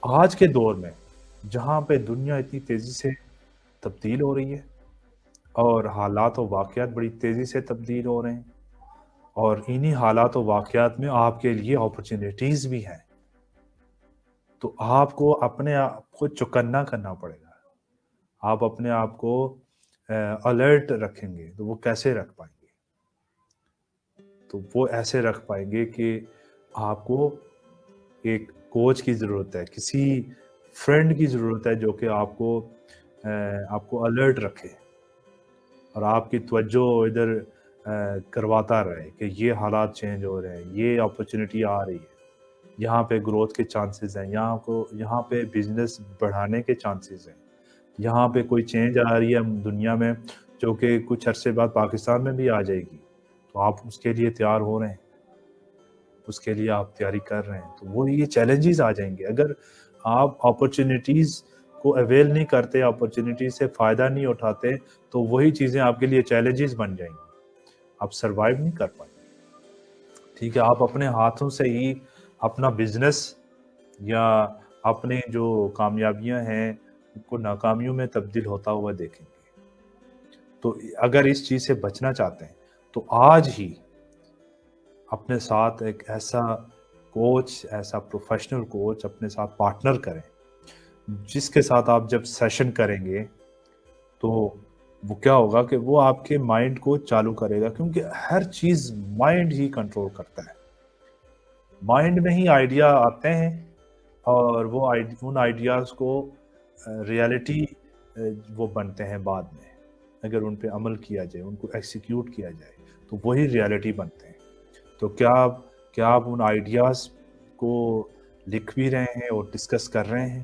آج کے دور میں جہاں پہ دنیا اتنی تیزی سے تبدیل ہو رہی ہے اور حالات و واقعات بڑی تیزی سے تبدیل ہو رہے ہیں، اور انہی حالات و واقعات میں آپ کے لیے اپرچونیٹیز بھی ہیں، تو آپ کو اپنے آپ کو چوکنا کرنا پڑے گا۔ آپ اپنے آپ کو الرٹ رکھیں گے تو وہ کیسے رکھ پائیں گے؟ تو وہ ایسے رکھ پائیں گے کہ آپ کو ایک کوچ کی ضرورت ہے، کسی فرینڈ کی ضرورت ہے جو کہ آپ کو الرٹ رکھے اور آپ کی توجہ ادھر کرواتا رہے کہ یہ حالات چینج ہو رہے ہیں، یہ اپرچونٹی آ رہی ہے، یہاں پہ گروتھ کے چانسز ہیں، یہاں پہ بزنس بڑھانے کے چانسز ہیں، یہاں پہ کوئی چینج آ رہی ہے دنیا میں جو کہ کچھ عرصے بعد پاکستان میں بھی آ جائے گی، تو آپ اس کے لیے تیار ہو رہے ہیں، اس کے لیے آپ تیاری کر رہے ہیں، تو وہ یہ چیلنجز آ جائیں گے۔ اگر آپ اپرچونیٹیز کو اویل نہیں کرتے، اپرچونیٹیز سے فائدہ نہیں اٹھاتے، تو وہی چیزیں آپ کے لیے چیلنجز بن جائیں گی، آپ سروائیو نہیں کر پائیں گے۔ ٹھیک ہے، آپ اپنے ہاتھوں سے ہی اپنا بزنس یا اپنے جو کامیابیاں ہیں ان کو ناکامیوں میں تبدیل ہوتا ہوا دیکھیں گے۔ تو اگر اس چیز سے بچنا چاہتے ہیں تو آج ہی اپنے ساتھ ایک ایسا کوچ، ایسا پروفیشنل کوچ اپنے ساتھ پارٹنر کریں، جس کے ساتھ آپ جب سیشن کریں گے تو وہ کیا ہوگا کہ وہ آپ کے مائنڈ کو چالو کرے گا، کیونکہ ہر چیز مائنڈ ہی کنٹرول کرتا ہے۔ مائنڈ میں ہی آئیڈیا آتے ہیں اور ان آئیڈیاز کو ریالٹی وہ بنتے ہیں بعد میں، اگر ان پہ عمل کیا جائے، ان کو ایکسیکیوٹ کیا جائے تو وہی ریالٹی بنتے ہیں۔ تو کیا آپ ان آئیڈیاز کو لکھ بھی رہے ہیں اور ڈسکس کر رہے ہیں؟